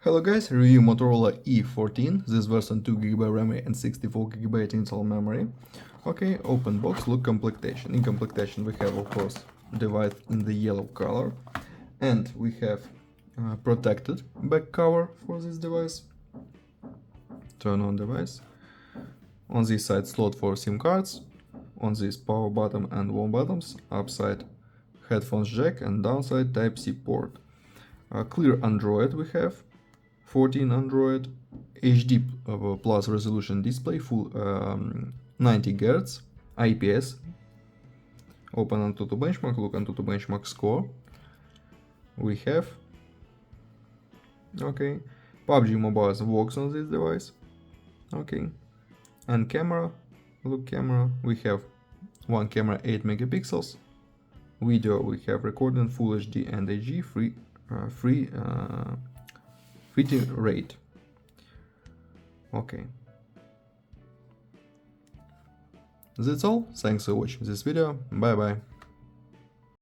Hello guys, review Motorola E14, this version 2GB RAM and 64GB internal memory. Okay, open box, look complectation. In complectation we have of course device in the yellow color, and we have protected back cover for this device. Turn on device. On this side slot for SIM cards, on this power button and warm buttons, upside headphones jack and downside Type-C port. Clear Android we have. 14 Android, HD plus resolution display, full 90 Hz, IPS. Open Antutu benchmark, look Antutu benchmark score. We have, okay, PUBG Mobile works on this device, okay, and camera, look camera, we have one camera 8 megapixels, video we have recording full HD and HD free rate. Okay, that's all. Thanks for watching this video. Bye bye.